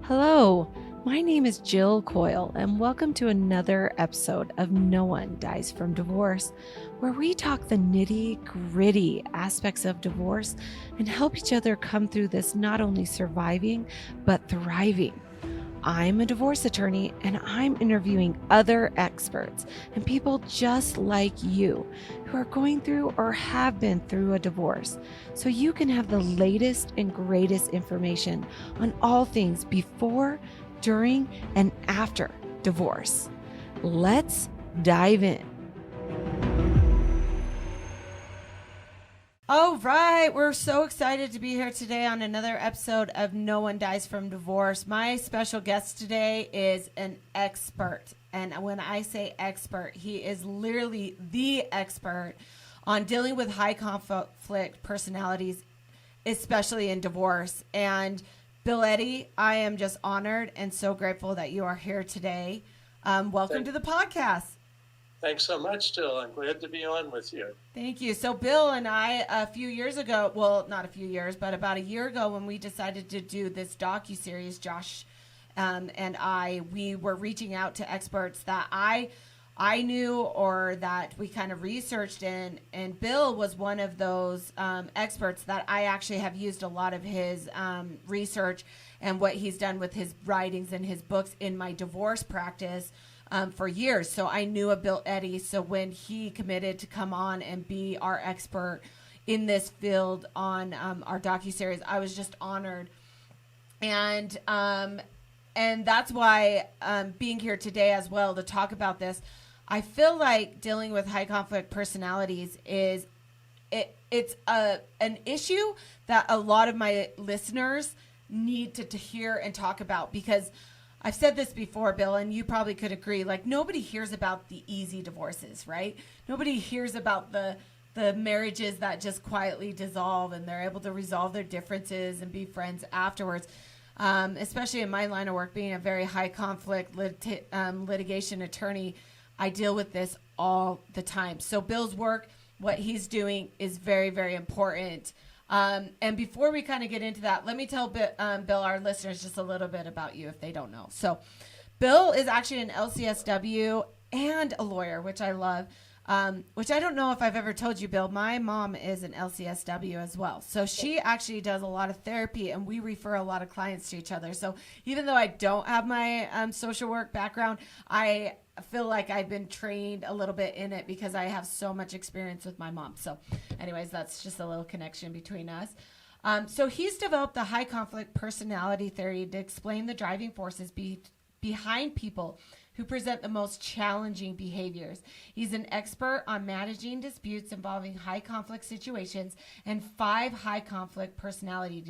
Hello, my name is Jill Coyle, and welcome to another episode of No One Dies from Divorce, where we talk the nitty-gritty aspects of divorce and help each other come through this not only surviving, but thriving. I'm a divorce attorney, and I'm interviewing other experts and people just like you who are going through or have been through a divorce, so you can have the latest and greatest information on all things before, during, and after divorce. Let's dive in. All right, we're so excited to be here today on another episode of No One Dies from Divorce. My special guest today is an expert. And when I say expert, he is literally the expert on dealing with high conflict personalities, especially in divorce. And Bill Eddy, I am just honored and so grateful that you are here today. Welcome to the podcast. Thanks so much, Jill. I'm glad to be on with you. Thank you. So Bill and I, a few years ago, well, not a few years, but about a year ago when we decided to do this docuseries, Josh and I, we were reaching out to experts that I knew or that we kind of researched in, and Bill was one of those experts that I actually have used a lot of his research and what he's done with his writings and his books in my divorce practice for years. So I knew of Bill Eddy. So when he committed to come on and be our expert in this field on our docuseries, I was just honored. And that's why being here today as well to talk about this, I feel like dealing with high conflict personalities is it's an issue that a lot of my listeners need to hear and talk about, because I've said this before, Bill, and you probably could agree, like nobody hears about the easy divorces, right? Nobody hears about the marriages that just quietly dissolve and they're able to resolve their differences and be friends afterwards. Especially in my line of work, being a very high conflict litigation attorney, I deal with this all the time. So Bill's work, what he's doing is very, very important. And before we kind of get into that, let me tell Bill, our listeners, just a little bit about you if they don't know. So Bill is actually an LCSW and a lawyer, which I love, which I don't know if I've ever told you, Bill. My mom is an LCSW as well. So she actually does a lot of therapy, and we refer a lot of clients to each other. So even though I don't have my social work background, I feel like I've been trained a little bit in it because I have so much experience with my mom. So anyways, that's just a little connection between us. So he's developed the high conflict personality theory to explain the driving forces behind people who present the most challenging behaviors. He's an expert on managing disputes involving high conflict situations and 5 high conflict personality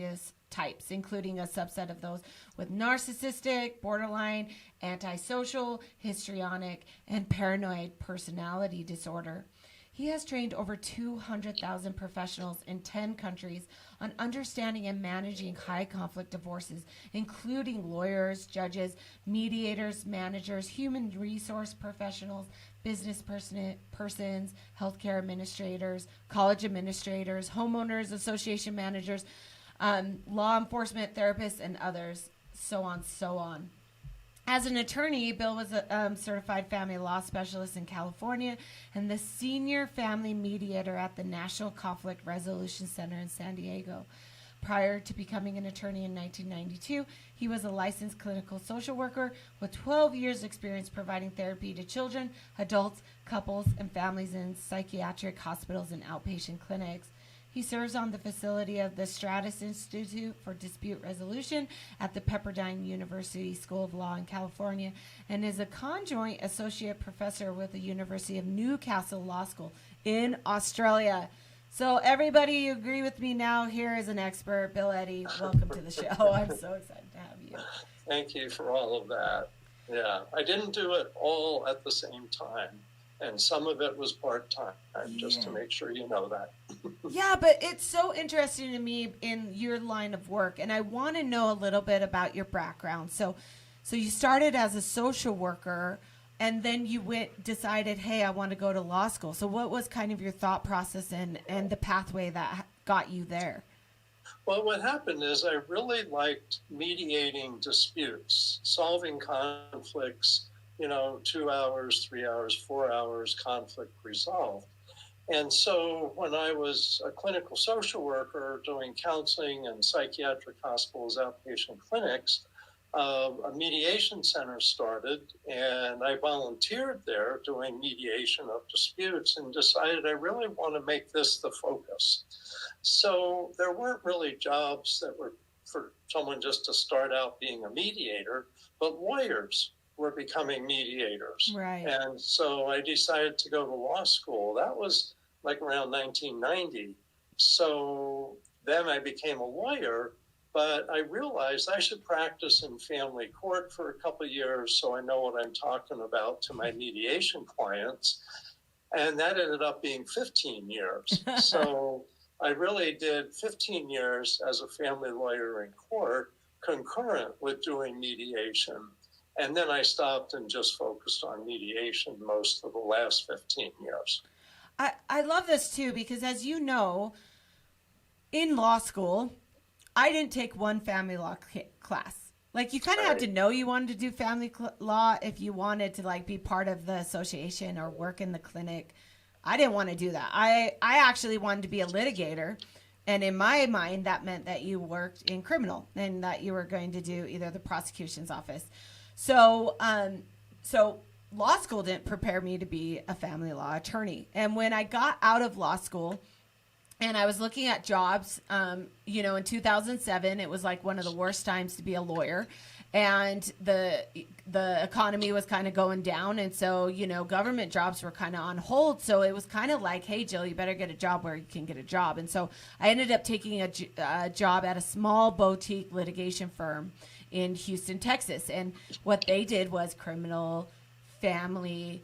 types, including a subset of those with narcissistic, borderline, antisocial, histrionic, and paranoid personality disorder. He has trained over 200,000 professionals in 10 countries on understanding and managing high conflict divorces, including lawyers, judges, mediators, managers, human resource professionals, business persons, healthcare administrators, college administrators, homeowners, association managers, law enforcement therapists, and others, so on, so on. As an attorney, Bill was a certified family law specialist in California and the senior family mediator at the National Conflict Resolution Center in San Diego. Prior to becoming an attorney in 1992, he was a licensed clinical social worker with 12 years' experience providing therapy to children, adults, couples, and families in psychiatric hospitals and outpatient clinics. He serves on the facility of the Stratus Institute for Dispute Resolution at the Pepperdine University School of Law in California and is a conjoint associate professor with the University of Newcastle Law School in Australia. So everybody, you agree with me now? Here is an expert, Bill Eddy. Welcome to the show. I'm so excited to have you. Thank you for all of that. Yeah, I didn't do it all at the same time. And some of it was part-time, just to make sure you know that. Yeah, but it's so interesting to me in your line of work, and I want to know a little bit about your background. So you started as a social worker, and then you decided, hey, I want to go to law school. So what was kind of your thought process and the pathway that got you there? Well, what happened is I really liked mediating disputes, solving conflicts, 2 hours, 3 hours, 4 hours, conflict resolved. And so when I was a clinical social worker doing counseling in psychiatric hospitals, outpatient clinics, a mediation center started, and I volunteered there doing mediation of disputes and decided I really want to make this the focus. So there weren't really jobs that were for someone just to start out being a mediator, but lawyers were becoming mediators. Right. And so I decided to go to law school. That was like around 1990. So then I became a lawyer, but I realized I should practice in family court for a couple of years so I know what I'm talking about to my mediation clients. And that ended up being 15 years. So I really did 15 years as a family lawyer in court, concurrent with doing mediation. And then I stopped and just focused on mediation most of the last 15 years. I love this too, because as you know, in law school, I didn't take one family law class. Like, you kind of had to know you wanted to do family law if you wanted to like be part of the association or work in the clinic. I didn't want to do that. I actually wanted to be a litigator. And in my mind, that meant that you worked in criminal and that you were going to do either the prosecution's office. So law school didn't prepare me to be a family law attorney. And when I got out of law school and I was looking at jobs, in 2007, it was like one of the worst times to be a lawyer. And the economy was kind of going down. And so, government jobs were kind of on hold. So it was kind of like, hey, Jill, you better get a job where you can get a job. And so I ended up taking a job at a small boutique litigation firm in Houston, Texas. And what they did was criminal, family,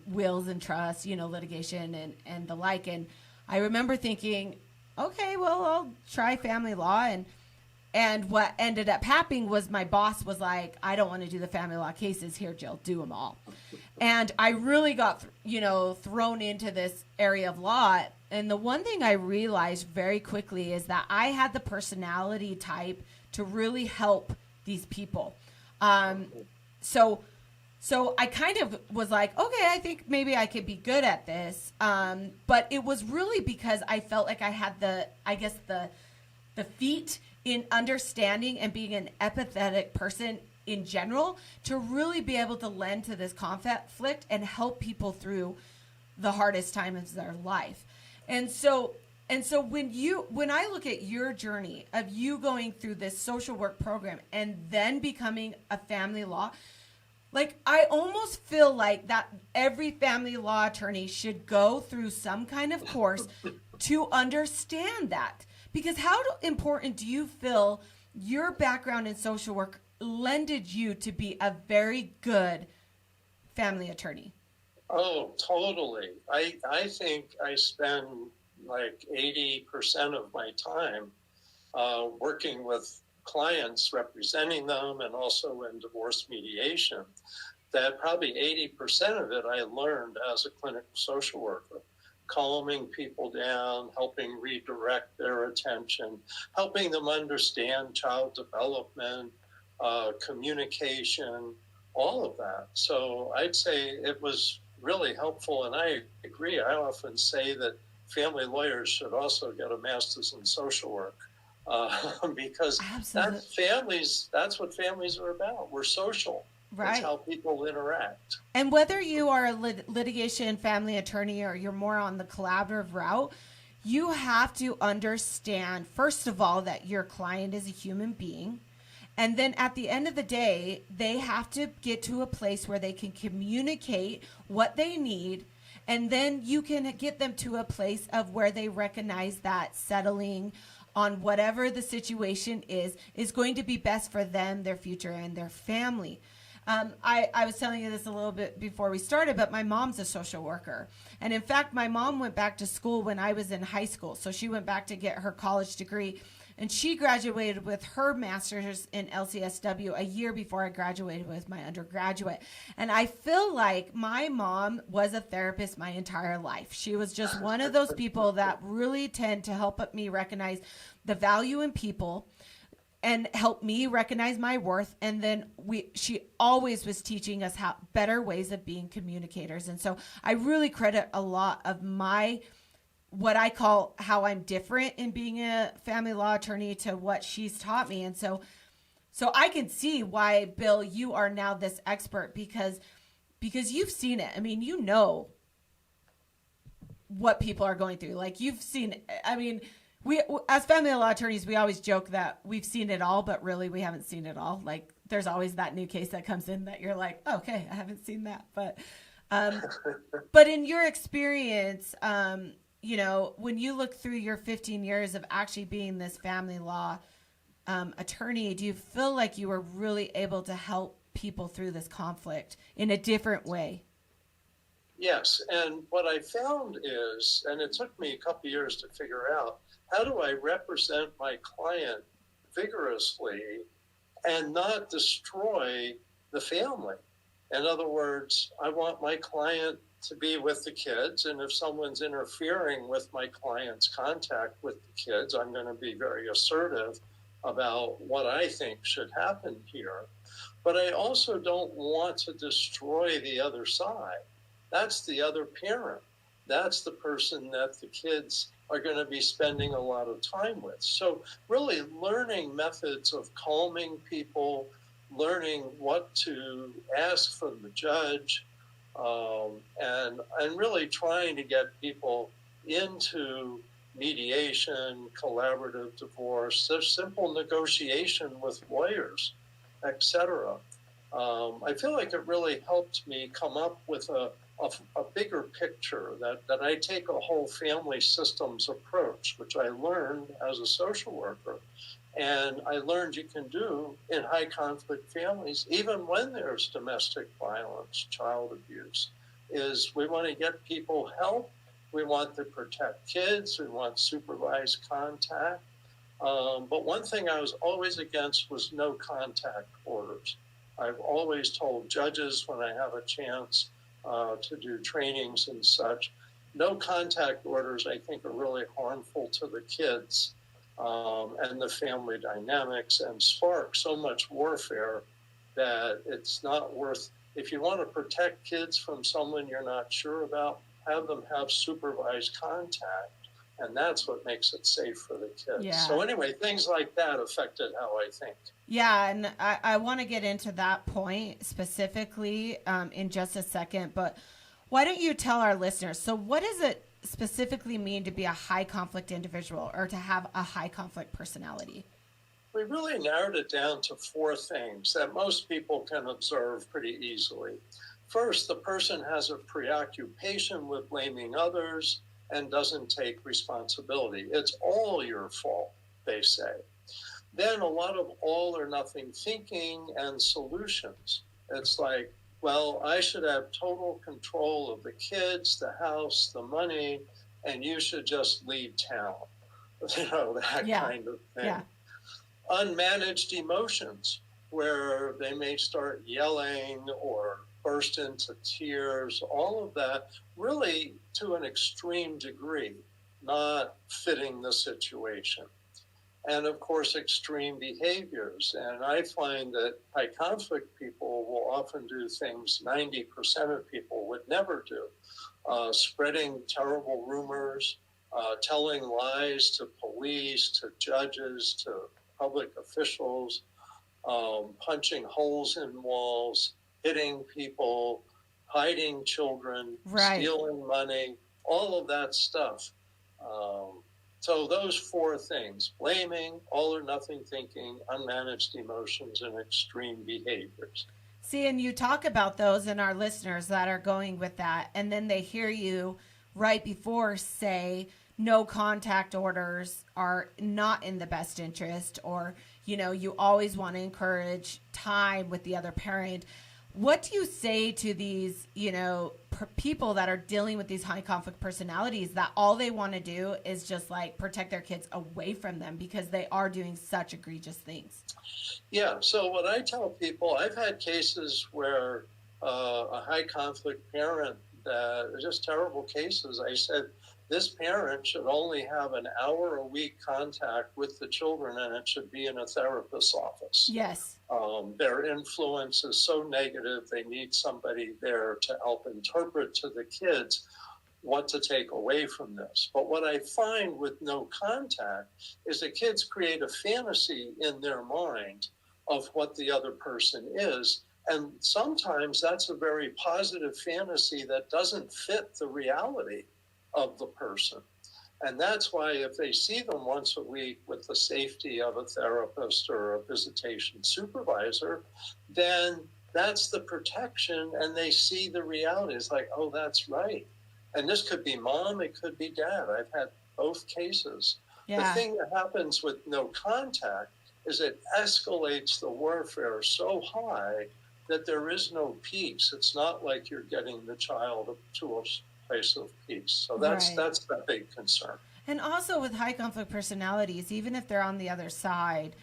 wills and trusts, litigation and the like. And I remember thinking, okay, well, I'll try family law. And what ended up happening was my boss was like, I don't want to do the family law cases. Here, Jill, do them all. And I really got, thrown into this area of law. And the one thing I realized very quickly is that I had the personality type to really help these people. So I kind of was like, okay, I think maybe I could be good at this. But it was really because I felt like I had the feet in understanding and being an empathetic person in general to really be able to lend to this conflict and help people through the hardest times of their life. And so when I look at your journey of you going through this social work program and then becoming a family law, like, I almost feel like that every family law attorney should go through some kind of course to understand that. Because how important do you feel your background in social work lended you to be a very good family attorney? Oh, totally. I think I spend like 80% of my time working with clients, representing them, and also in divorce mediation. That probably 80% of it I learned as a clinical social worker. Calming people down, helping redirect their attention, helping them understand child development, communication, all of that. So I'd say it was really helpful, and I agree. I often say that family lawyers should also get a master's in social work because that's what families are about. We're social. Right. That's how people interact. And whether you are a litigation family attorney or you're more on the collaborative route, you have to understand, first of all, that your client is a human being. And then at the end of the day, they have to get to a place where they can communicate what they need. And then you can get them to a place of where they recognize that settling on whatever the situation is going to be best for them, their future, and their family. I was telling you this a little bit before we started, but my mom's a social worker. And in fact, my mom went back to school when I was in high school. So she went back to get her college degree. And she graduated with her master's in LCSW a year before I graduated with my undergraduate. And I feel like my mom was a therapist my entire life. She was just one of those people that really tend to help me recognize the value in people and help me recognize my worth. And then she always was teaching us how better ways of being communicators. And so I really credit a lot of what I call how I'm different in being a family law attorney to what she's taught me. And so I can see why, Bill, you are now this expert because you've seen it. I mean, you know what people are going through. Like, you've seen, I mean, we, as family law attorneys, we always joke that we've seen it all, but really we haven't seen it all. Like, there's always that new case that comes in that you're like, oh, okay, I haven't seen that. But in your experience, you know, when you look through your 15 years of actually being this family law attorney, do you feel like you were really able to help people through this conflict in a different way? Yes. And what I found is, and it took me a couple years to figure out, how do I represent my client vigorously and not destroy the family? In other words, I want my client to be with the kids, and if someone's interfering with my client's contact with the kids, I'm going to be very assertive about what I think should happen here. But I also don't want to destroy the other side. That's the other parent. That's the person that the kids are going to be spending a lot of time with. So really learning methods of calming people, learning what to ask from the judge, and really trying to get people into mediation, collaborative divorce, there's simple negotiation with lawyers, etc. I feel like it really helped me come up with a bigger picture, that I take a whole family systems approach, which I learned as a social worker. And I learned you can do in high conflict families, even when there's domestic violence, child abuse, is we want to get people help. We want to protect kids. We want supervised contact. But one thing I was always against was no contact orders. I've always told judges when I have a chance to do trainings and such, no contact orders I think are really harmful to the kids. And the family dynamics, and spark so much warfare that it's not worth. If you want to protect kids from someone you're not sure about, have them have supervised contact, and that's what makes it safe for the kids. Yeah. So anyway, things like that affected how I think. Yeah, and I want to get into that point specifically in just a second, but why don't you tell our listeners, so what does it specifically mean to be a high conflict individual or to have a high conflict personality? We really narrowed it down to 4 things that most people can observe pretty easily. First, the person has a preoccupation with blaming others and doesn't take responsibility. It's all your fault, they say. Then a lot of all or nothing thinking and solutions. It's like, well, I should have total control of the kids, the house, the money, and you should just leave town. You know, that kind of thing. Yeah. Unmanaged emotions, where they may start yelling or burst into tears, all of that really to an extreme degree, not fitting the situation. And of course, extreme behaviors. And I find that high conflict people will often do things 90% of people would never do. Spreading terrible rumors, telling lies to police, to judges, to public officials, punching holes in walls, hitting people, hiding children, stealing money, all of that stuff. So those 4 things: blaming, all or nothing thinking, unmanaged emotions, and extreme behaviors. See, and you talk about those in our listeners that are going with that, and then they hear you right before say no contact orders are not in the best interest, or, you know, you always want to encourage time with the other parent. What do you say to these, people that are dealing with these high conflict personalities that all they want to do is just like protect their kids away from them because they are doing such egregious things? Yeah. So what I tell people, I've had cases where a high conflict parent that are just terrible cases. I said, this parent should only have an hour a week contact with the children, and it should be in a therapist's office. Yes. Their influence is so negative, they need somebody there to help interpret to the kids what to take away from this. But what I find with no contact is that kids create a fantasy in their mind of what the other person is. And sometimes that's a very positive fantasy that doesn't fit the reality of the person. And that's why if they see them once a week with the safety of a therapist or a visitation supervisor, then that's the protection, and they see the reality. It's like, oh, that's right. And this could be mom, it could be dad. I've had both cases. Yeah. The thing that happens with no contact is it escalates the warfare so high that there is no peace. It's not like you're getting the child to a place of peace. So that's the big concern. And also with high conflict personalities, even if they're on the other side,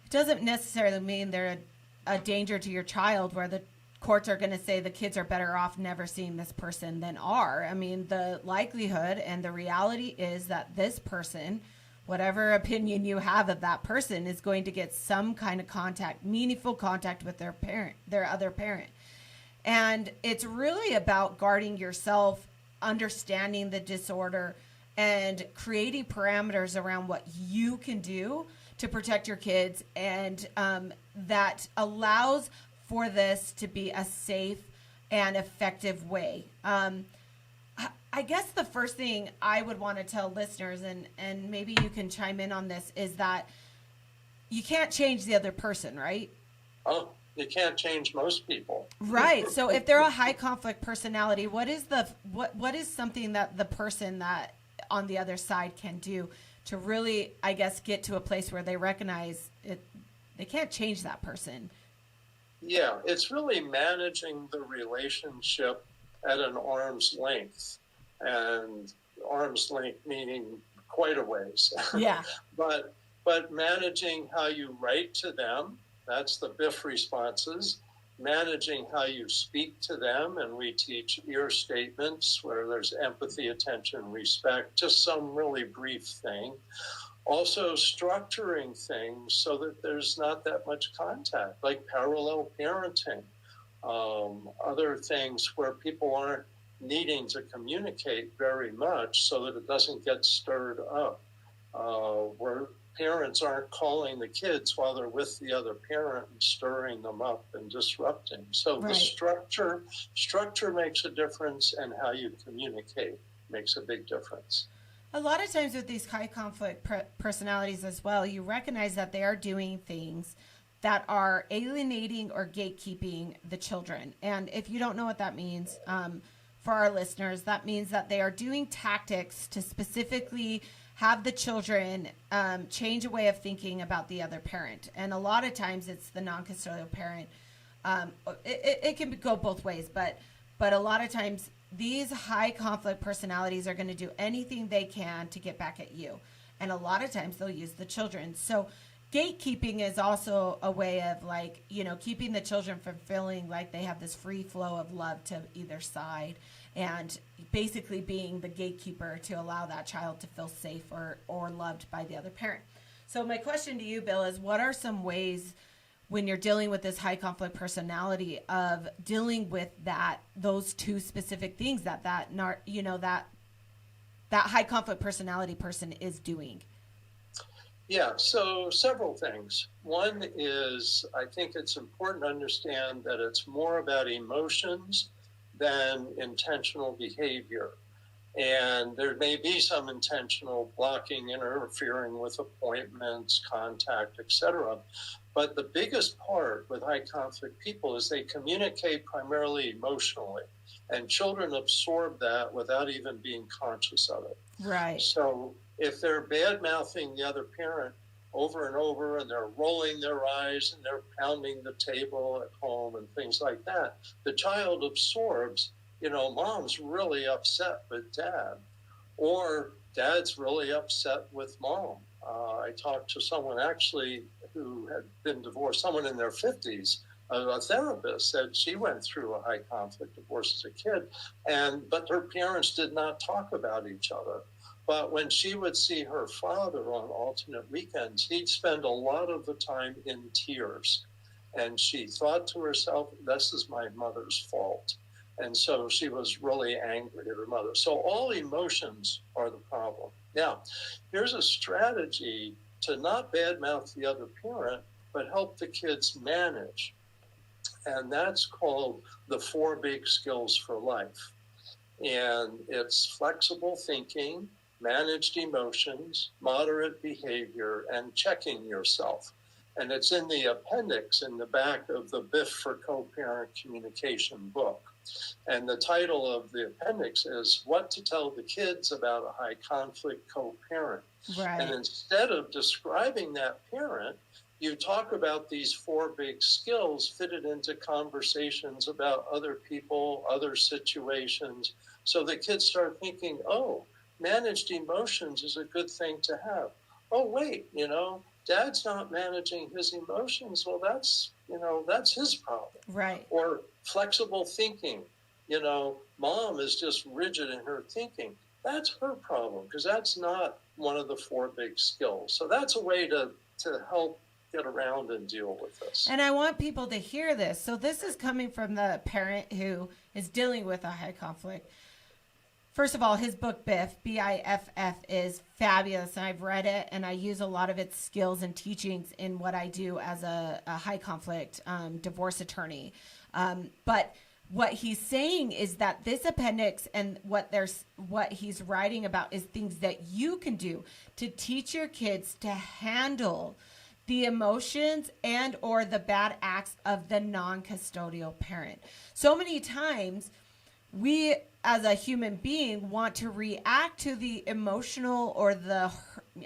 it doesn't necessarily mean they're a danger to your child where the courts are going to say the kids are better off never seeing this person than are. I mean, the likelihood and the reality is that this person, whatever opinion you have of that person, is going to get some kind of contact, meaningful contact with their other parent. And it's really about guarding yourself, understanding the disorder, and creating parameters around what you can do to protect your kids, and that allows for this to be a safe and effective way. I guess the first thing I would want to tell listeners, and maybe you can chime in on this, is that you can't change the other person, right? Oh, you can't change most people. Right. So if they're a high conflict personality, what is something that the person that on the other side can do to really, I guess, get to a place where they recognize it? They can't change that person. Yeah, it's really managing the relationship at an arm's length, and arm's length meaning quite a ways. Yeah. But managing how you write to them, that's the BITF responses. Managing how you speak to them, and we teach ear statements where there's empathy, attention, respect, just some really brief thing. Also structuring things so that there's not that much contact, like parallel parenting, other things where people aren't needing to communicate very much so that it doesn't get stirred up, where parents aren't calling the kids while they're with the other parent and stirring them up and disrupting. So the structure makes a difference, and how you communicate makes a big difference. A lot of times with these high conflict personalities as well, you recognize that they are doing things that are alienating or gatekeeping the children. And if you don't know what that means, for our listeners, that means that they are doing tactics to specifically have the children change a way of thinking about the other parent. And a lot of times it's the non-custodial parent. It can go both ways, but a lot of times these high conflict personalities are going to do anything they can to get back at you. And a lot of times they'll use the children. So gatekeeping is also a way of keeping the children from feeling like they have this free flow of love to either side, and basically being the gatekeeper to allow that child to feel safe or loved by the other parent. So my question to you, Bill, is what are some ways when you're dealing with this high conflict personality of dealing with those two specific things that high conflict personality person is doing? Yeah, so several things. One is, I think it's important to understand that it's more about emotions than intentional behavior. And there may be some intentional blocking, interfering with appointments, contact, etc. But the biggest part with high conflict people is they communicate primarily emotionally. And children absorb that without even being conscious of it. Right. So if they're bad-mouthing the other parent over and over, and they're rolling their eyes and they're pounding the table at home and things like that, the child absorbs, mom's really upset with dad, or dad's really upset with mom. I talked to someone actually who had been divorced, someone in their 50s, a therapist, said she went through a high conflict divorce as a kid, but her parents did not talk about each other. But when she would see her father on alternate weekends, he'd spend a lot of the time in tears. And she thought to herself, this is my mother's fault. And so she was really angry at her mother. So all emotions are the problem. Now, here's a strategy to not badmouth the other parent, but help the kids manage. And that's called the 4 big skills for life. And it's flexible thinking, managed emotions, moderate behavior, and checking yourself. And it's in the appendix in the back of the BITF for Co-Parent Communication book. And the title of the appendix is What to Tell the Kids About a High Conflict Co-Parent. Right. And instead of describing that parent, you talk about these 4 big skills fitted into conversations about other people, other situations. So the kids start thinking, oh, managed emotions is a good thing to have. Oh, wait, dad's not managing his emotions. Well, that's his problem. Right. Or flexible thinking. Mom is just rigid in her thinking. That's her problem, because that's not one of the 4 big skills. So that's a way to help get around and deal with this. And I want people to hear this. So this is coming from the parent who is dealing with a high conflict. First of all, his book, BIFF, BIFF, is fabulous. And I've read it, and I use a lot of its skills and teachings in what I do as a high conflict divorce attorney. But what he's saying is that this appendix and what he's writing about is things that you can do to teach your kids to handle the emotions and or the bad acts of the non-custodial parent. So many times we as a human being want to react to the emotional or the,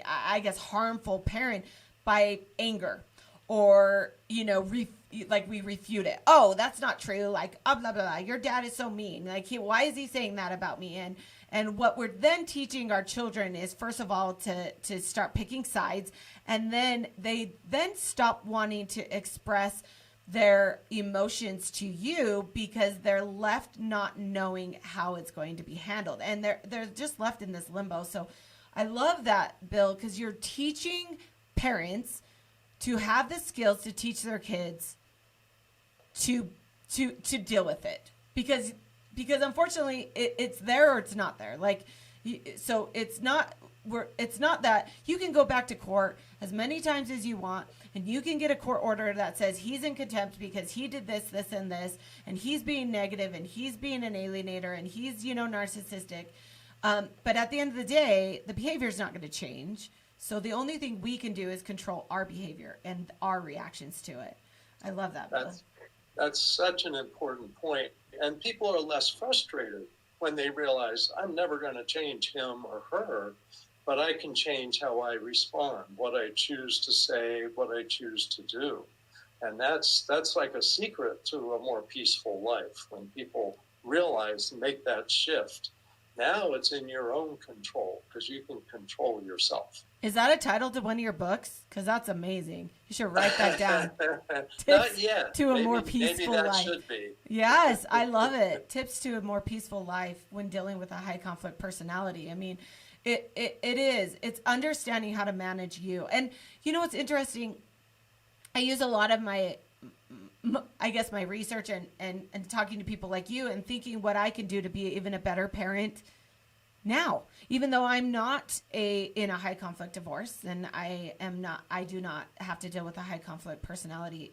I guess, harmful parent by anger or, we refute it. Oh, that's not true. Like, blah, blah, blah. Your dad is so mean. Like, why is he saying that about me? And what we're then teaching our children is, first of all, to start picking sides. And then they then stop wanting to express their emotions to you because they're left not knowing how it's going to be handled. And they're just left in this limbo. So I love that, Bill, because you're teaching parents to have the skills to teach their kids to deal with it. Because unfortunately it's there or it's not there. So it's not that you can go back to court as many times as you want, and you can get a court order that says he's in contempt because he did this, this, and this, and he's being negative, and he's being an alienator, and he's, narcissistic. But at the end of the day, the behavior is not going to change. So the only thing we can do is control our behavior and our reactions to it. I love that, Bill. That's such an important point. And people are less frustrated when they realize I'm never going to change him or her, but I can change how I respond, what I choose to say, what I choose to do. And that's like a secret to a more peaceful life when people realize and make that shift. Now it's in your own control because you can control yourself. Is that a title to one of your books? Because that's amazing. You should write that down. Not yet. To a more peaceful maybe that life. Should be. Yes, I love it. Tips to a more peaceful life when dealing with a high conflict personality. I mean, it is. It's understanding how to manage you. And what's interesting? I use a lot of my research and talking to people like you and thinking what I can do to be even a better parent now, even though I'm not in a high conflict divorce, and I do not have to deal with a high conflict personality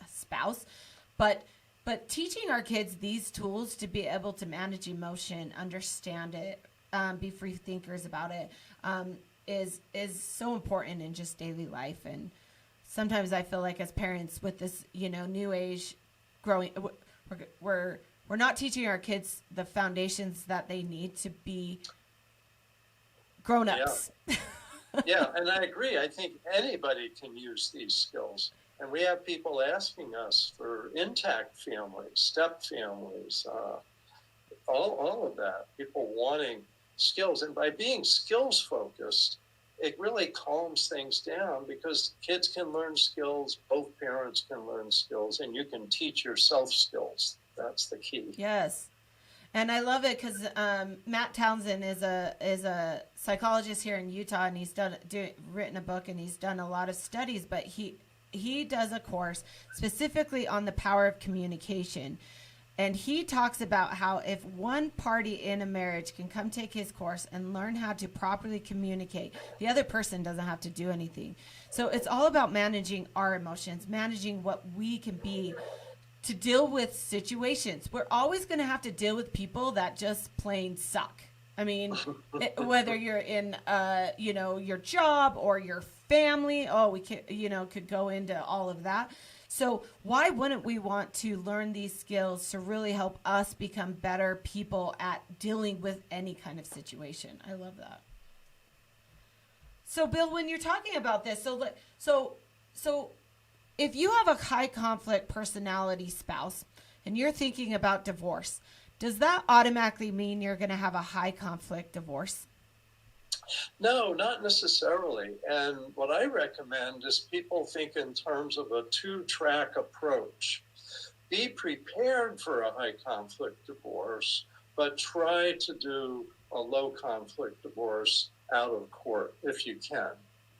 spouse, but teaching our kids these tools to be able to manage emotion, understand it, be free thinkers about it, is so important in just daily life. And sometimes I feel like as parents with this, new age growing, we're not teaching our kids the foundations that they need to be grown-ups. Yeah, and I agree. I think anybody can use these skills. And we have people asking us for intact families, step families, all of that. People wanting skills. And by being skills focused, it really calms things down because kids can learn skills, both parents can learn skills, and you can teach yourself skills. That's the key. Yes. And I love it because Matt Townsend is a psychologist here in Utah, and he's written a book, and he's done a lot of studies. But he does a course specifically on the power of communication, and he talks about how if one party in a marriage can come take his course and learn how to properly communicate, the other person doesn't have to do anything. So it's all about managing our emotions, managing what we can be to deal with situations. We're always going to have to deal with people that just plain suck. I mean, whether you're in, your job or your family, we could go into all of that. So why wouldn't we want to learn these skills to really help us become better people at dealing with any kind of situation? I love that. So Bill, when you're talking about this, so if you have a high conflict personality spouse and you're thinking about divorce, does that automatically mean you're going to have a high conflict divorce? No, not necessarily. And what I recommend is people think in terms of a two-track approach. Be prepared for a high conflict divorce, but try to do a low conflict divorce out of court if you can.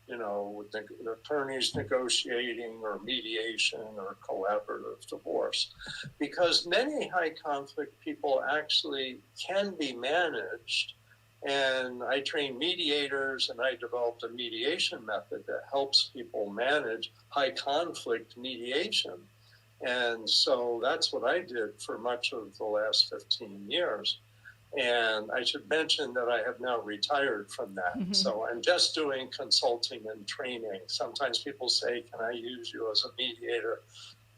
With the attorneys negotiating or mediation or collaborative divorce. Because many high conflict people actually can be managed. And I train mediators, and I developed a mediation method that helps people manage high conflict mediation. And so that's what I did for much of the last 15 years. And I should mention that I have now retired from that. Mm-hmm. So I'm just doing consulting and training. Sometimes people say, can I use you as a mediator?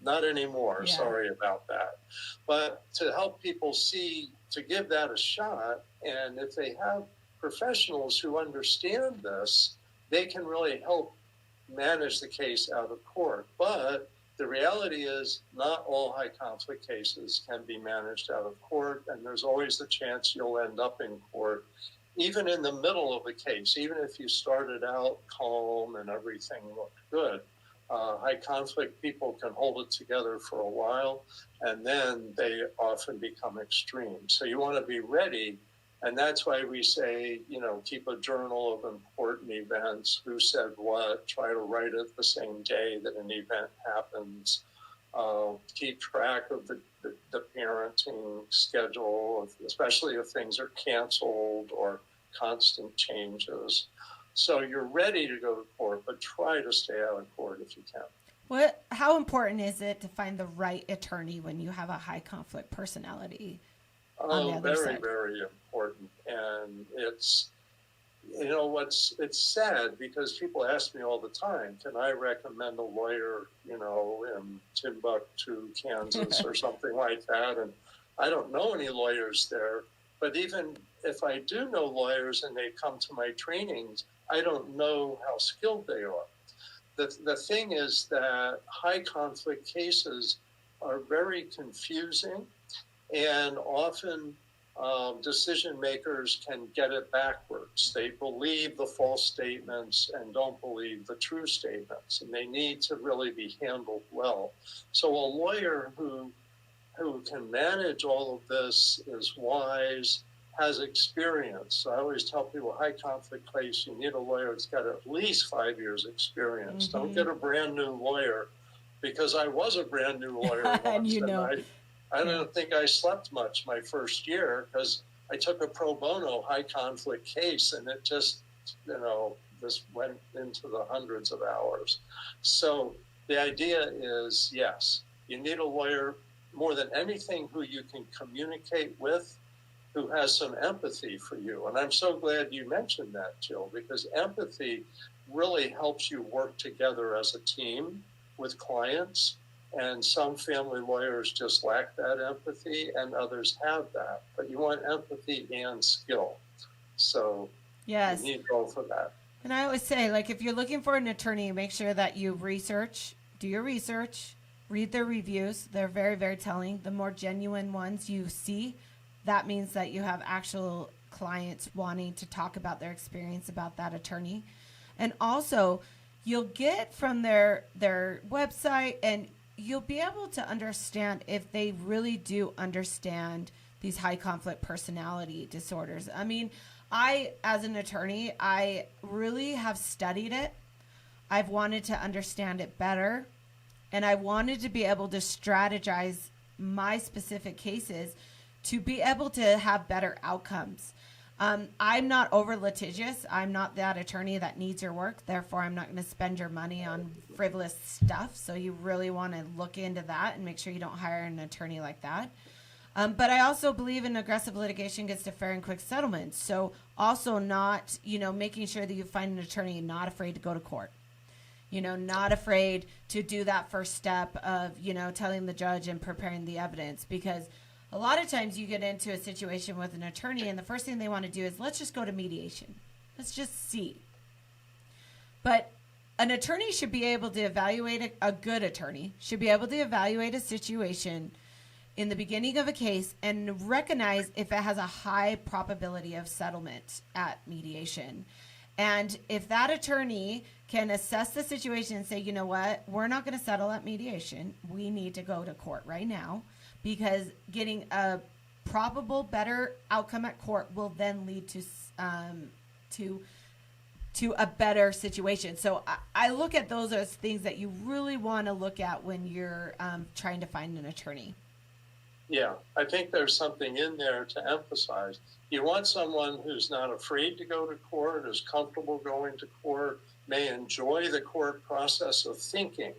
Not anymore. Yeah. Sorry about that. But to help people see, to give that a shot, and if they have professionals who understand this, they can really help manage the case out of court. But the reality is not all high conflict cases can be managed out of court, and there's always the chance you'll end up in court, even in the middle of the case, even if you started out calm and everything looked good. High conflict people can hold it together for a while, and then they often become extreme. So you want to be ready. And that's why we say, keep a journal of important events, who said what, try to write it the same day that an event happens, keep track of the parenting schedule, especially if things are canceled or constant changes. So you're ready to go to court, but try to stay out of court if you can. How important is it to find the right attorney when you have a high conflict personality? Very, very important. And it's sad because people ask me all the time, can I recommend a lawyer, in Timbuktu, Kansas or something like that? And I don't know any lawyers there, but even if I do know lawyers and they come to my trainings, I don't know how skilled they are. The thing is that high conflict cases are very confusing, and often decision makers can get it backwards. They believe the false statements and don't believe the true statements, and they need to really be handled well. So a lawyer who can manage all of this is wise, has experience. I always tell people, high conflict case, you need a lawyer that's got at least 5 years experience. Mm-hmm. Don't get a brand new lawyer, because I was a brand new lawyer once, I don't think I slept much my first year because I took a pro bono high conflict case, and it just, this went into the hundreds of hours. So the idea is, yes, you need a lawyer more than anything who you can communicate with, who has some empathy for you. And I'm so glad you mentioned that, Jill, because empathy really helps you work together as a team with clients. And some family lawyers just lack that empathy, and others have that. But you want empathy and skill. So yes, you need both of that. And I always say, like, if you're looking for an attorney, make sure that you do your research, read their reviews. They're very, very telling. The more genuine ones you see, that means that you have actual clients wanting to talk about their experience about that attorney. And also, you'll get from their website, and you'll be able to understand if they really do understand these high conflict personality disorders. I mean, as an attorney, I really have studied it. I've wanted to understand it better, and I wanted to be able to strategize my specific cases to be able to have better outcomes. I'm not over litigious. I'm not that attorney that needs your work. Therefore, I'm not going to spend your money on frivolous stuff. So you really want to look into that and make sure you don't hire an attorney like that. But I also believe in aggressive litigation gets to fair and quick settlements. So also not, making sure that you find an attorney not afraid to go to court. Not afraid to do that first step of, telling the judge and preparing the evidence, because a lot of times you get into a situation with an attorney and the first thing they want to do is, let's just go to mediation. Let's just see. But an attorney should be able to evaluate, a good attorney should be able to evaluate a situation in the beginning of a case and recognize if it has a high probability of settlement at mediation. And if that attorney can assess the situation and say, you know what, we're not going to settle at mediation. We need to go to court right now, because getting a probable better outcome at court will then lead to a better situation. So I look at those as things that you really want to look at when you're trying to find an attorney. Yeah, I think there's something in there to emphasize. You want someone who's not afraid to go to court, is comfortable going to court, may enjoy the court process of thinking,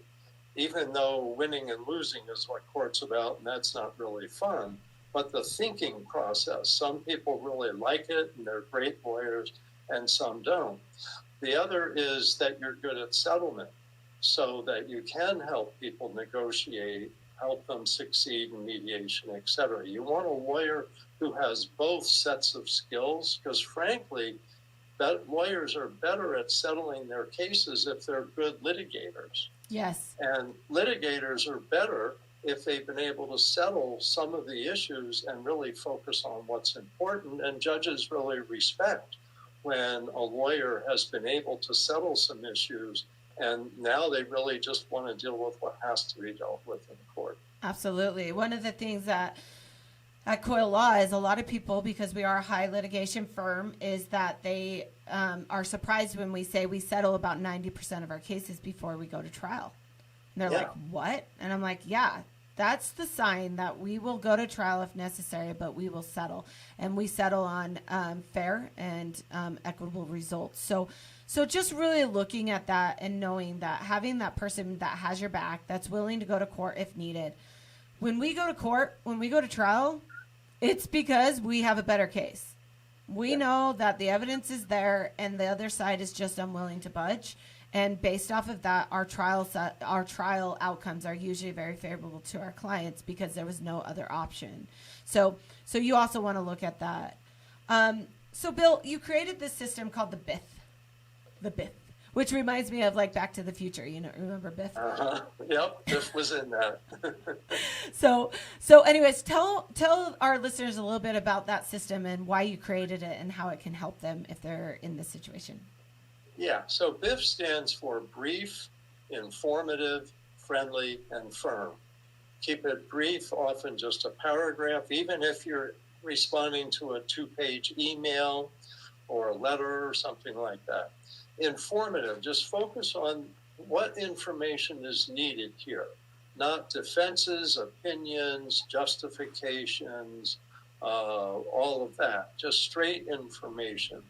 even though winning and losing is what court's about, and that's not really fun. But the thinking process, some people really like it, and they're great lawyers, and some don't. The other is that you're good at settlement, so that you can help people negotiate, help them succeed in mediation, etc. You want a lawyer who has both sets of skills, because frankly, that lawyers are better at settling their cases if they're good litigators. Yes. And litigators are better if they've been able to settle some of the issues and really focus on what's important. And judges really respect when a lawyer has been able to settle some issues, and now they really just want to deal with what has to be dealt with in court. Absolutely. One of the things that at Coil Law is a lot of people, because we are a high litigation firm, is that they are surprised when we say we settle about 90% of our cases before we go to trial. And they're like, what? And I'm like, yeah, that's the sign that we will go to trial if necessary, but we will settle. And we settle on fair and equitable results. So just really looking at that and knowing that, having that person that has your back, that's willing to go to court if needed. When we go to court, when we go to trial, it's because we have a better case. We know that the evidence is there and the other side is just unwilling to budge. And based off of that, our trial outcomes are usually very favorable to our clients because there was no other option. So you also want to look at that. So Bill, you created this system called the BITF, which reminds me of like Back to the Future. Remember Biff? Yep, Biff was in that. So anyways, tell our listeners a little bit about that system and why you created it and how it can help them if they're in this situation. Yeah, so BIF stands for brief, informative, friendly, and firm. Keep it brief, often just a paragraph, even if you're responding to a 2-page email or a letter or something like that. Informative, just focus on what information is needed here, not defenses, opinions, justifications, all of that, just straight information.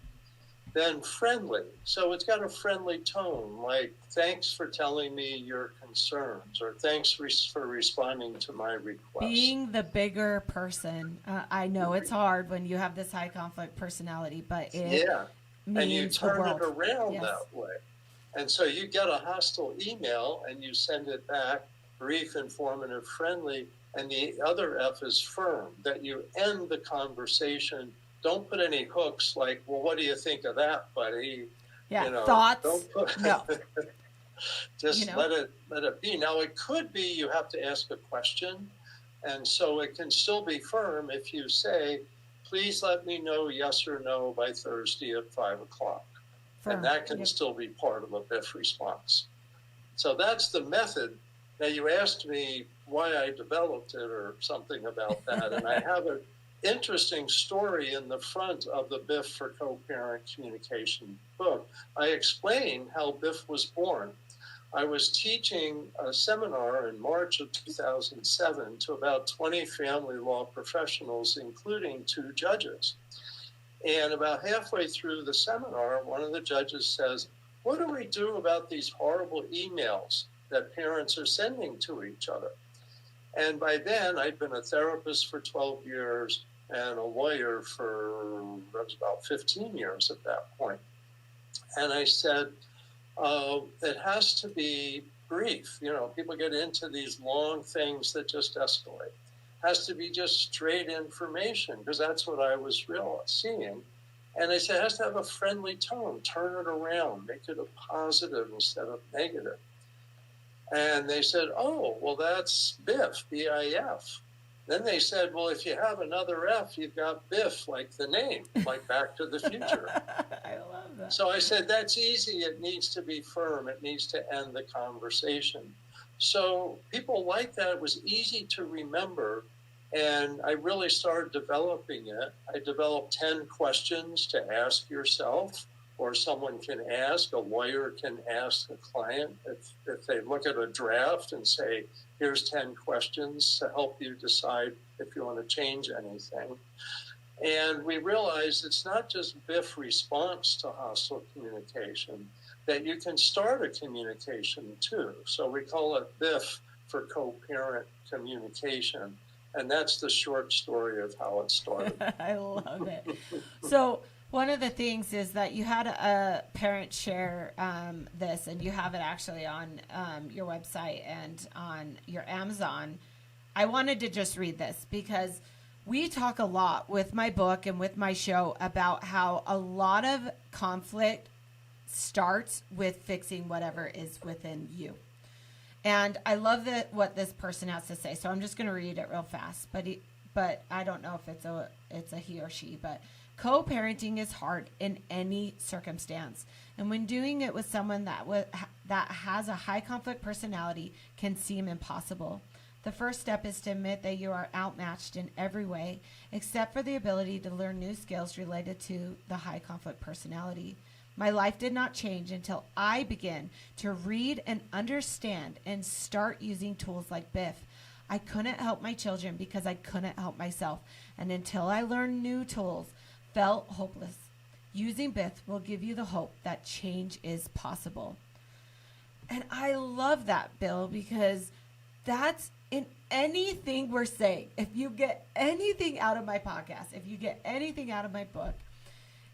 Then friendly, so it's got a friendly tone, like thanks for telling me your concerns, or thanks for responding to my request. Being the bigger person, I know it's hard when you have this high conflict personality, but it means and you turn the world. It around Yes. that way. And so you get a hostile email and you send it back, brief, informative, friendly, and the other F is firm, that you end the conversation. Don't put any hooks like, well, what do you think of that, buddy? Yeah, You know, thoughts. don't put, No. just let it be. Now, it could be you have to ask a question, and so it can still be firm if you say, please let me know yes or no by Thursday at 5 o'clock. And that can still be part of a BIF response. So that's the method. Now, you asked me why I developed it or something about that, and I have an interesting story in the front of the BIF for Co-Parent Communication book. I explain how BIF was born. I was teaching a seminar in March of 2007 to about 20 family law professionals, including 2 judges. And about halfway through the seminar, one of the judges says, what do we do about these horrible emails that parents are sending to each other? And by then, I'd been a therapist for 12 years and a lawyer for about 15 years at that point. And I said, it has to be brief. You know, people get into these long things that just escalate. It has to be just straight information, because that's what I was seeing. And I said, it has to have a friendly tone, turn it around, make it a positive instead of negative. And they said, oh, well, that's BIF, B-I-F. Then they said, well, if you have another F, you've got Biff, like the name, like Back to the Future. I love that. So I said, that's easy. It needs to be firm. It needs to end the conversation. So people like that. It was easy to remember. And I really started developing it. I developed 10 questions to ask yourself, or someone can ask, a lawyer can ask a client if they look at a draft and say, here's 10 questions to help you decide if you want to change anything. And we realized it's not just BIF response to hostile communication, that you can start a communication too. So we call it BIF for co-parent communication. And that's the short story of how it started. I love it. So one of the things is that you had a parent share this, and you have it actually on your website and on your Amazon. I wanted to just read this because we talk a lot with my book and with my show about how a lot of conflict starts with fixing whatever is within you. And I love what this person has to say. So I'm just going to read it real fast. But I don't know if it's a he or she. But co-parenting is hard in any circumstance. And when doing it with someone that has a high conflict personality can seem impossible. The first step is to admit that you are outmatched in every way, except for the ability to learn new skills related to the high conflict personality. My life did not change until I began to read and understand and start using tools like BIF. I couldn't help my children because I couldn't help myself. And until I learned new tools, felt hopeless. Using BIF will give you the hope that change is possible. And I love that, Bill, because that's in anything we're saying. If you get anything out of my podcast, if you get anything out of my book,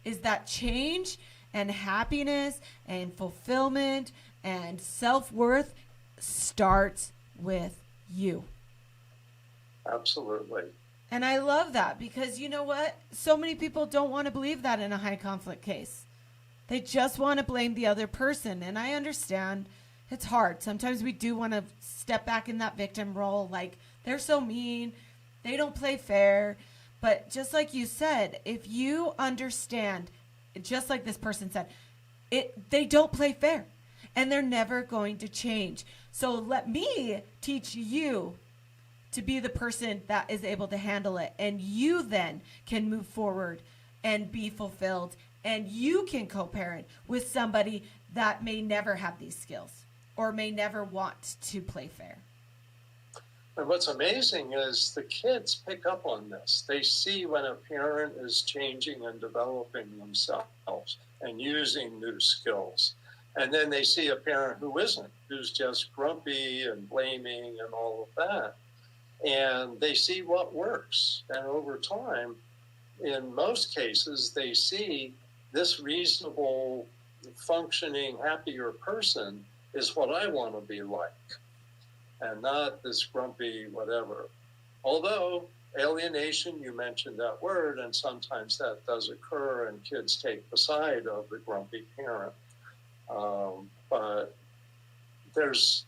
is that change and happiness and fulfillment and self-worth starts with you. Absolutely. And I love that because you know what? So many people don't want to believe that in a high conflict case. They just want to blame the other person. And I understand it's hard. Sometimes we do want to step back in that victim role. Like, they're so mean. They don't play fair. But just like you said, if you understand, just like this person said, they don't play fair and they're never going to change. So let me teach you to be the person that is able to handle it. And you then can move forward and be fulfilled. And you can co-parent with somebody that may never have these skills or may never want to play fair. And what's amazing is the kids pick up on this. They see when a parent is changing and developing themselves and using new skills. And then they see a parent who isn't, who's just grumpy and blaming and all of that. And they see what works. And over time, in most cases, they see this reasonable, functioning, happier person is what I want to be like, and not this grumpy whatever. Although alienation, you mentioned that word, and sometimes that does occur and kids take the side of the grumpy parent. there's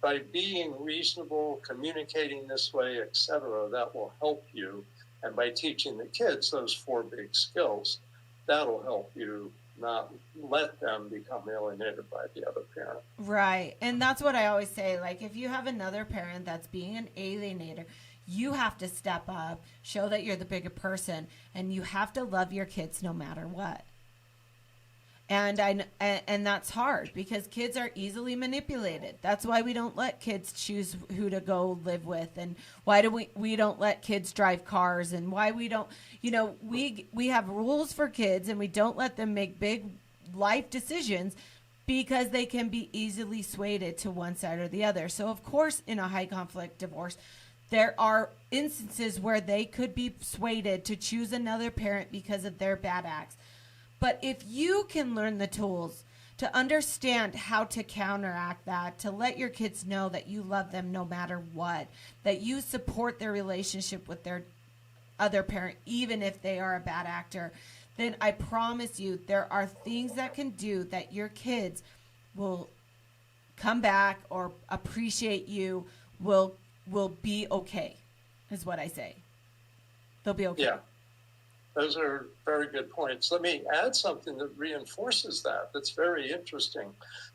by being reasonable, communicating this way, etc., that will help you. And by teaching the kids those 4 big skills, that'll help you not let them become alienated by the other parent. Right. And that's what I always say. Like, if you have another parent that's being an alienator, you have to step up, show that you're the bigger person, and you have to love your kids no matter what. And that's hard because kids are easily manipulated. That's why we don't let kids choose who to go live with, and why do we don't let kids drive cars, and why we don't, we have rules for kids, and we don't let them make big life decisions because they can be easily swayed to one side or the other. So of course, in a high conflict divorce, there are instances where they could be swayed to choose another parent because of their bad acts. But if you can learn the tools to understand how to counteract that, to let your kids know that you love them no matter what, that you support their relationship with their other parent, even if they are a bad actor, then I promise you there are things that can do that your kids will come back or appreciate you, will be okay, is what I say. They'll be okay. Yeah. Those are very good points. Let me add something that reinforces that. That's very interesting.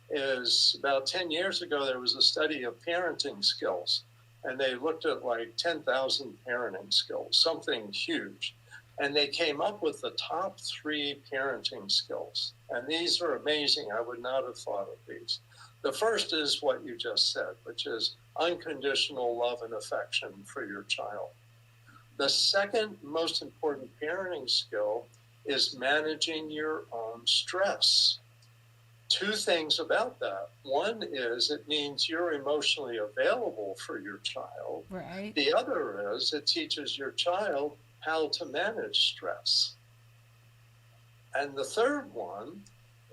Is about 10 years ago, there was a study of parenting skills, and they looked at like 10,000 parenting skills, something huge. And they came up with the top 3 parenting skills. And these are amazing. I would not have thought of these. The first is what you just said, which is unconditional love and affection for your child. The second most important parenting skill is managing your own stress. 2 things about that. One is it means you're emotionally available for your child. Right. The other is it teaches your child how to manage stress. And the third one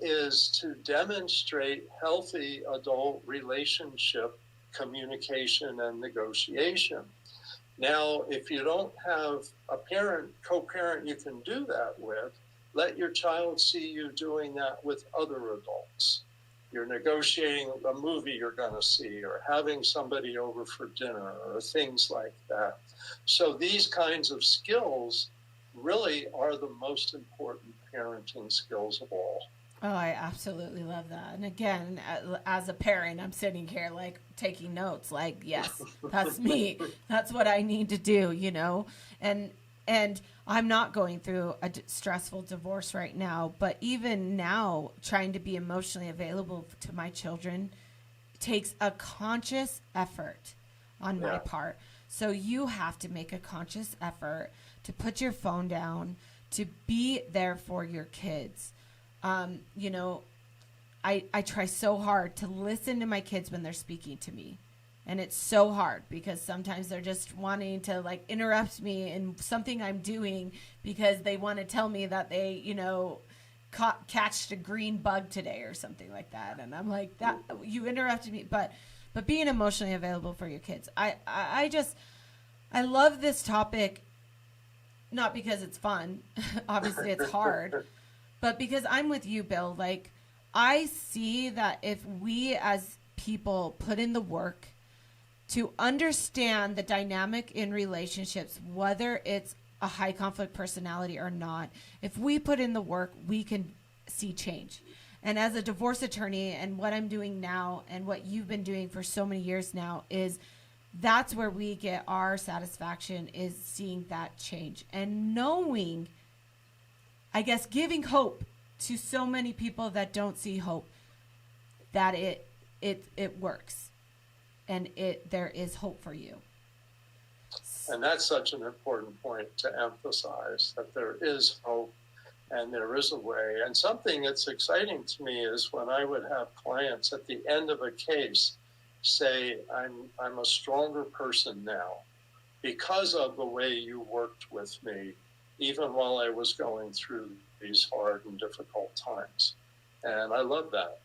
is to demonstrate healthy adult relationship communication and negotiation. Now, if you don't have a co-parent you can do that with, let your child see you doing that with other adults. You're negotiating a movie you're going to see, or having somebody over for dinner, or things like that. So these kinds of skills really are the most important parenting skills of all. Oh, I absolutely love that. And again, as a parent, I'm sitting here like taking notes, like, yes, that's me. That's what I need to do, and I'm not going through a stressful divorce right now, but even now, trying to be emotionally available to my children takes a conscious effort on my part. So you have to make a conscious effort to put your phone down, to be there for your kids. I try so hard to listen to my kids when they're speaking to me. And it's so hard because sometimes they're just wanting to like interrupt me in something I'm doing because they want to tell me that they, catched a green bug today or something like that. And I'm like, that you interrupted me. But being emotionally available for your kids. I love this topic, not because it's fun. Obviously it's hard. But because I'm with you, Bill, like I see that if we as people put in the work to understand the dynamic in relationships, whether it's a high conflict personality or not, if we put in the work, we can see change. And as a divorce attorney, and what I'm doing now and what you've been doing for so many years now, is that's where we get our satisfaction, is seeing that change and knowing, I guess, giving hope to so many people that don't see hope, that it works and there is hope for you. And that's such an important point to emphasize, that there is hope and there is a way. And something that's exciting to me is when I would have clients at the end of a case say, I'm a stronger person now because of the way you worked with me, even while I was going through these hard and difficult times. And I love that.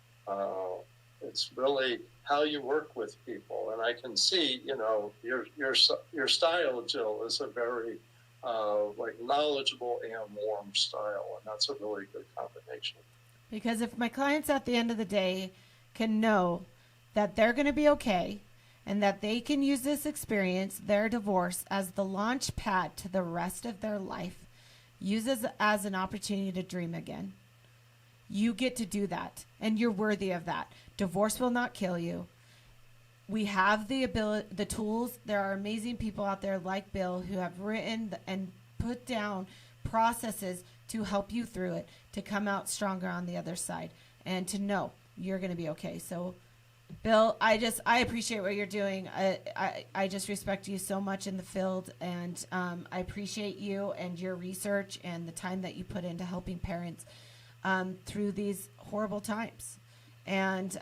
It's really how you work with people. And I can see, your style, Jill, is a very knowledgeable and warm style. And that's a really good combination. Because if my clients at the end of the day can know that they're going to be okay and that they can use this experience, their divorce, as the launch pad to the rest of their life. Use it as an opportunity to dream again. You get to do that, and you're worthy of that. Divorce will not kill you. We have the ability, the tools. There are amazing people out there like Bill who have written and put down processes to help you through it, to come out stronger on the other side, and to know you're going to be okay. So, Bill, I appreciate what you're doing. I just respect you so much in the field, and I appreciate you and your research and the time that you put into helping parents through these horrible times. And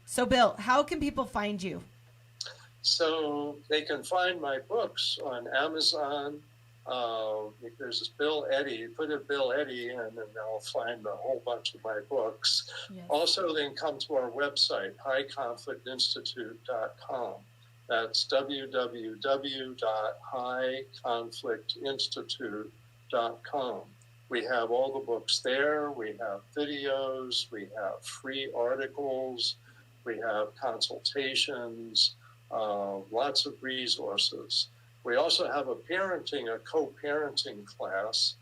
so, Bill, how can people find you? So they can find my books on Amazon. There's this Bill Eddy. Put a Bill Eddy in, and they'll find a whole bunch of my books. Yes. Also, they can come to our website, highconflictinstitute.com. That's www.highconflictinstitute.com. We have all the books there. We have videos. We have free articles. We have consultations, lots of resources. We also have a co-parenting class.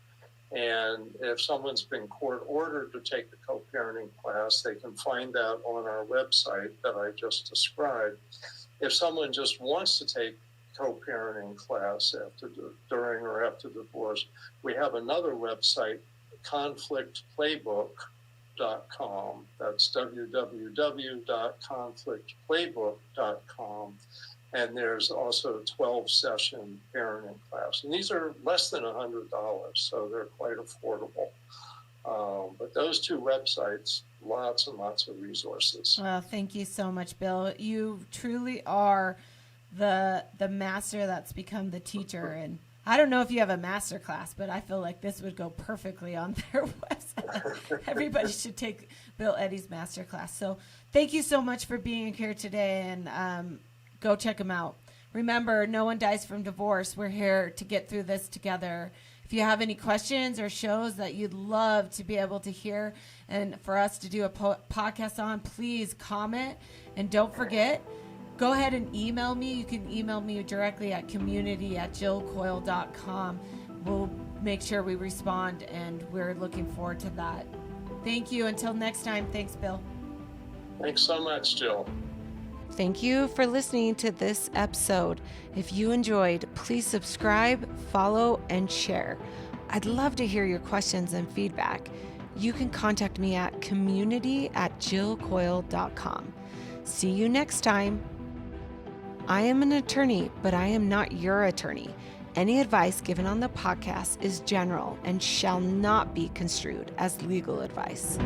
And if someone's been court ordered to take the co-parenting class, they can find that on our website that I just described. If someone just wants to take co-parenting class during or after divorce, we have another website, conflictplaybook.com. That's www.conflictplaybook.com. And there's also a 12-session parenting class. And these are less than $100, so they're quite affordable. But those two websites, lots and lots of resources. Well, thank you so much, Bill. You truly are the master that's become the teacher. And I don't know if you have a master class, but I feel like this would go perfectly on their website. Everybody should take Bill Eddy's master class. So thank you so much for being here today, and go check them out. Remember, no one dies from divorce. We're here to get through this together. If you have any questions or shows that you'd love to be able to hear and for us to do a podcast on, please comment. And don't forget, go ahead and email me. You can email me directly at community@jillcoyle.com. We'll make sure we respond, and we're looking forward to that. Thank you. Until next time, thanks, Bill. Thanks so much, Jill. Thank you for listening to this episode. If you enjoyed, please subscribe, follow, and share. I'd love to hear your questions and feedback. You can contact me at community@jillcoyle.com. See you next time. I am an attorney, but I am not your attorney. Any advice given on the podcast is general and shall not be construed as legal advice.